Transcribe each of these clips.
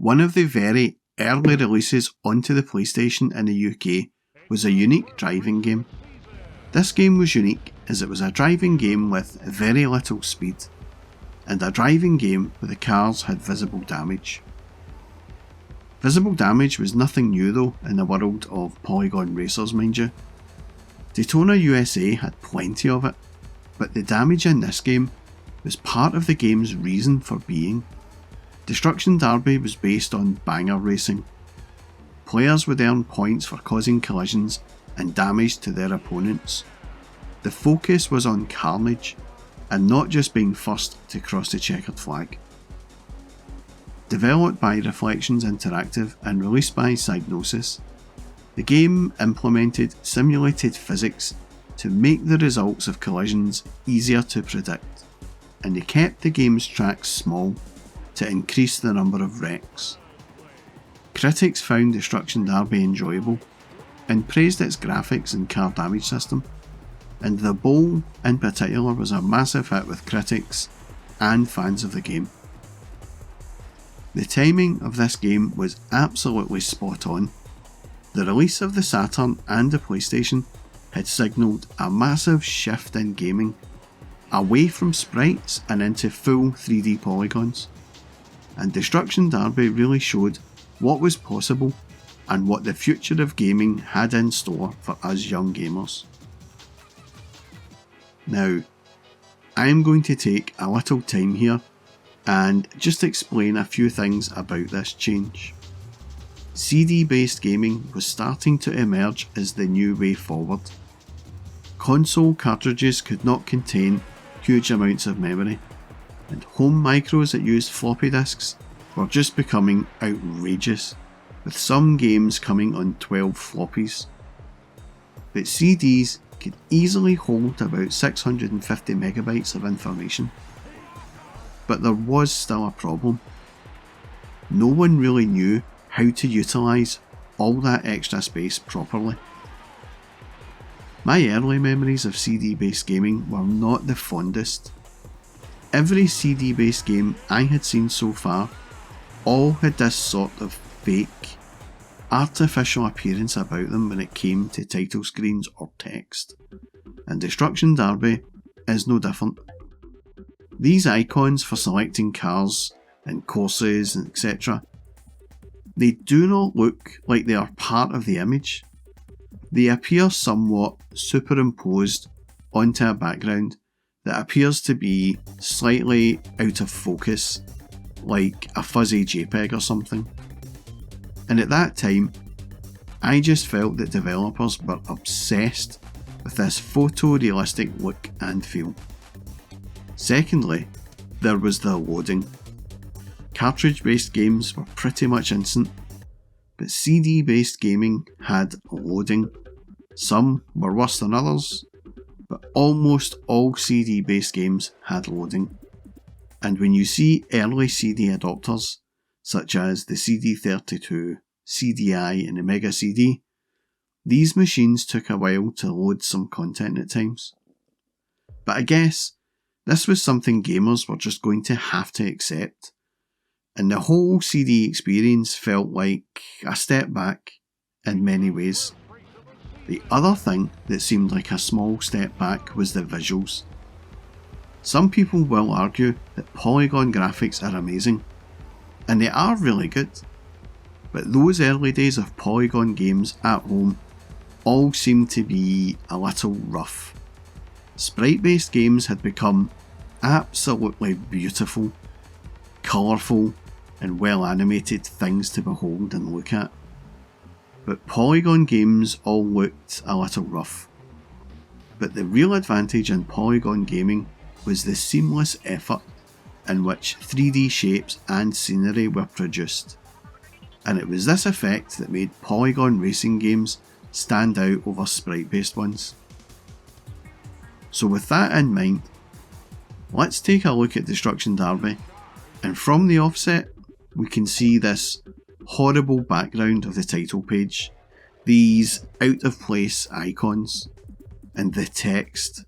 One of the very early releases onto the PlayStation in the UK was a unique driving game. This game was unique as it was a driving game with very little speed, and a driving game where the cars had visible damage. Visible damage was nothing new though in the world of polygon racers, mind you. Daytona USA had plenty of it, but the damage in this game was part of the game's reason for being. Destruction Derby was based on banger racing. Players would earn points for causing collisions and damage to their opponents. The focus was on carnage and not just being first to cross the checkered flag. Developed by Reflections Interactive and released by Psygnosis, the game implemented simulated physics to make the results of collisions easier to predict, and they kept the game's tracks small to increase the number of wrecks. Critics found Destruction Derby enjoyable and praised its graphics and car damage system, and the bowl in particular was a massive hit with critics and fans of the game. The timing of this game was absolutely spot on. The release of the Saturn and the PlayStation had signalled a massive shift in gaming, away from sprites and into full 3D polygons, and Destruction Derby really showed what was possible and what the future of gaming had in store for us young gamers. Now, I am going to take a little time here and just explain a few things about this change. CD-based gaming was starting to emerge as the new way forward. Console cartridges could not contain huge amounts of memory, and home micros that used floppy disks were just becoming outrageous, with some games coming on 12 floppies. But CDs could easily hold about 650 megabytes of information. But there was still a problem. No one really knew how to utilise all that extra space properly. My early memories of CD-based gaming were not the fondest. Every CD-based game I had seen so far all had this sort of fake, artificial appearance about them when it came to title screens or text, and Destruction Derby is no different. These icons for selecting cars and courses and etc., they do not look like they are part of the image. They appear somewhat superimposed onto a background that appears to be slightly out of focus, like a fuzzy JPEG or something. And at that time, I just felt that developers were obsessed with this photorealistic look and feel. Secondly, there was the loading. Cartridge-based games were pretty much instant, but CD-based gaming had loading. Some were worse than others, but almost all CD-based games had loading. And when you see early CD adopters, such as the CD32, CDI and the Mega CD, these machines took a while to load some content at times. But I guess this was something gamers were just going to have to accept, and the whole CD experience felt like a step back in many ways. The other thing that seemed like a small step back was the visuals. Some people will argue that polygon graphics are amazing, and they are really good, but those early days of polygon games at home all seemed to be a little rough. Sprite-based games had become absolutely beautiful, colourful and well animated things to behold and look at. But polygon games all looked a little rough. But the real advantage in polygon gaming was the seamless effort in which 3D shapes and scenery were produced. And it was this effect that made polygon racing games stand out over sprite-based ones. So with that in mind, let's take a look at Destruction Derby, and from the offset we can see this horrible background of the title page, these out of place icons, and the text.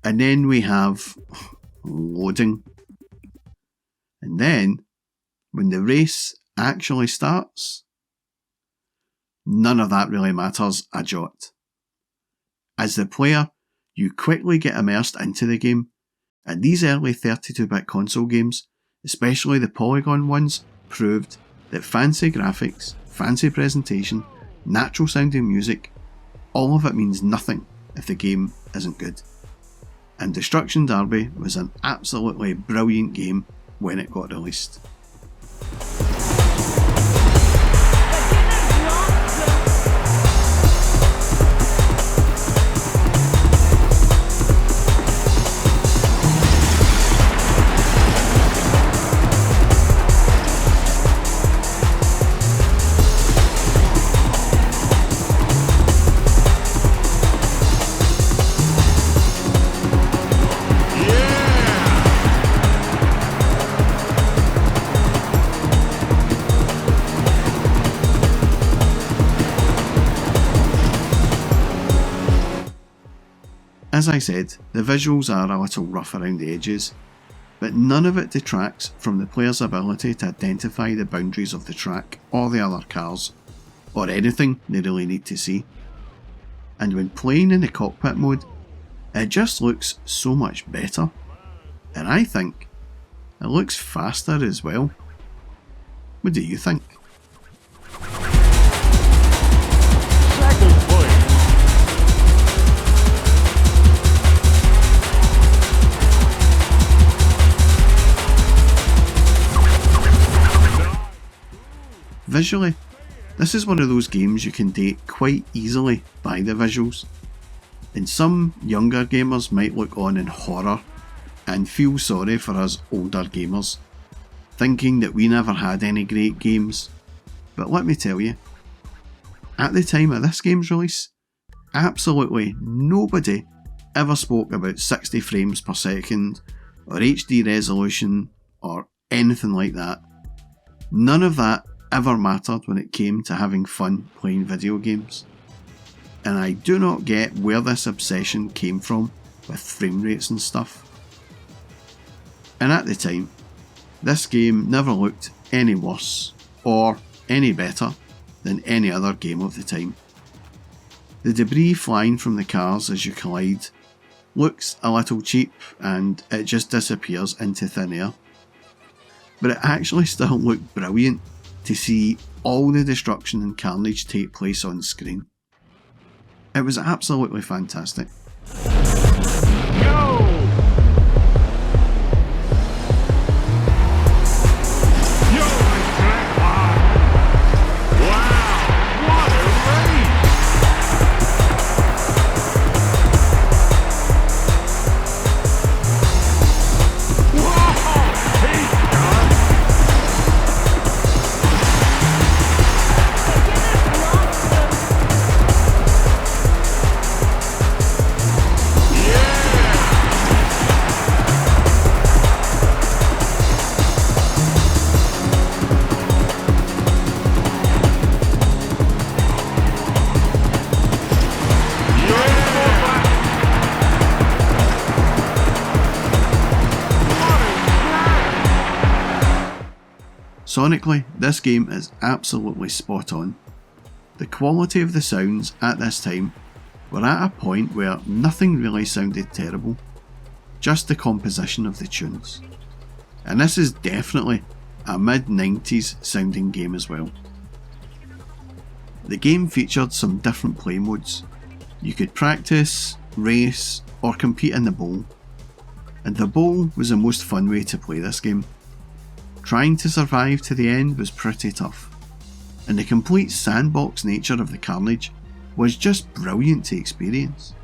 And then we have loading. And then, when the race actually starts? None of that really matters a jot. As the player, you quickly get immersed into the game, and these early 32-bit console games, especially the polygon ones, proved that fancy graphics, fancy presentation, natural sounding music, all of it means nothing if the game isn't good. And Destruction Derby was an absolutely brilliant game when it got released. As I said, the visuals are a little rough around the edges, but none of it detracts from the player's ability to identify the boundaries of the track or the other cars, or anything they really need to see. And when playing in the cockpit mode, it just looks so much better, and I think it looks faster as well. What do you think? Visually, this is one of those games you can date quite easily by the visuals, and some younger gamers might look on in horror and feel sorry for us older gamers, thinking that we never had any great games. But let me tell you, at the time of this game's release, absolutely nobody ever spoke about 60 frames per second or HD resolution or anything like that. None of that ever mattered when it came to having fun playing video games. And I do not get where this obsession came from with frame rates and stuff. And at the time, this game never looked any worse or any better than any other game of the time. The debris flying from the cars as you collide looks a little cheap and it just disappears into thin air. But it actually still looked brilliant to see all the destruction and carnage take place on screen. It was absolutely fantastic. Go! Sonically, this game is absolutely spot on. The quality of the sounds at this time were at a point where nothing really sounded terrible, just the composition of the tunes. And this is definitely a mid-90s sounding game as well. The game featured some different play modes. You could practice, race, or compete in the bowl. And the bowl was the most fun way to play this game. Trying to survive to the end was pretty tough, and the complete sandbox nature of the carnage was just brilliant to experience.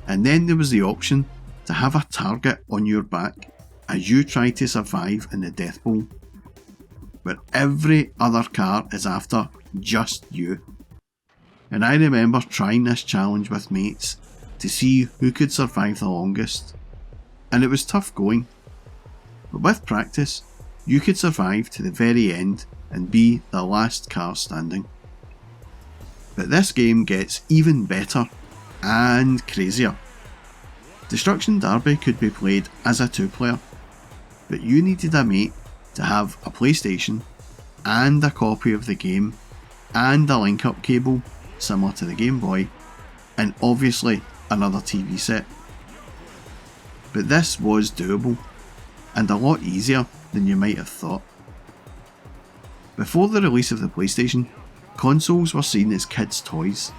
And then there was the option to have a target on your back as you try to survive in the death bowl, where every other car is after just you. And I remember trying this challenge with mates to see who could survive the longest, and it was tough going, but with practice you could survive to the very end and be the last car standing. But this game gets even better and crazier. Destruction Derby could be played as a 2-player, but you needed a mate to have a PlayStation and a copy of the game and a link-up cable similar to the Game Boy, and obviously another TV set. But this was doable, and a lot easier than you might have thought. Before the release of the PlayStation, consoles were seen as kids' toys,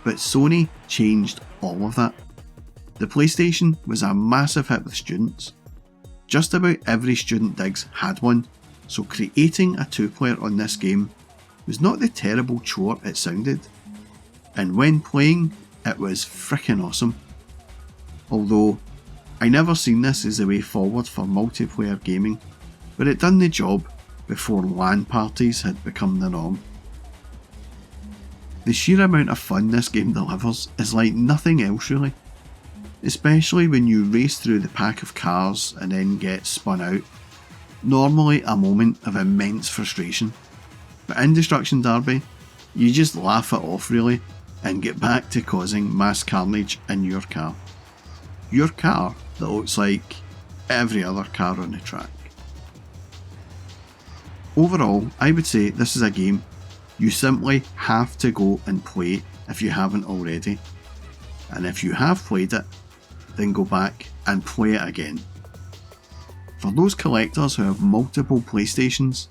but Sony changed all of that. The PlayStation was a massive hit with students. Just about every student digs had one, so creating a 2-player on this game was not the terrible chore it sounded. And when playing, it was frickin' awesome. Although, I never seen this as the way forward for multiplayer gaming, but it done the job before LAN parties had become the norm. The sheer amount of fun this game delivers is like nothing else really, especially when you race through the pack of cars and then get spun out, normally a moment of immense frustration. But in Destruction Derby, you just laugh it off really and get back to causing mass carnage in your car. Your car that looks like every other car on the track. Overall, I would say this is a game you simply have to go and play if you haven't already. And if you have played it, then go back and play it again. For those collectors who have multiple PlayStations,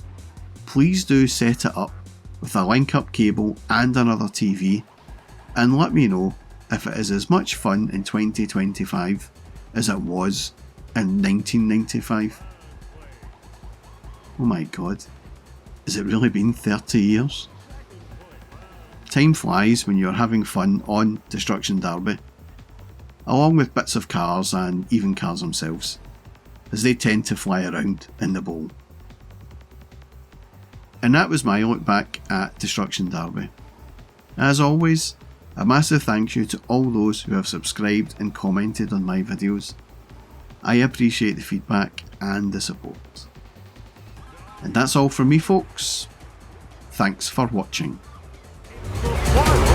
please do set it up with a link-up cable and another TV, and let me know if it is as much fun in 2025 as it was in 1995. Oh my god, has it really been 30 years? Time flies when you're having fun on Destruction Derby, along with bits of cars and even cars themselves, as they tend to fly around in the bowl. And that was my look back at Destruction Derby. As always, a massive thank you to all those who have subscribed and commented on my videos. I appreciate the feedback and the support. And that's all from me folks. Thanks for watching. 1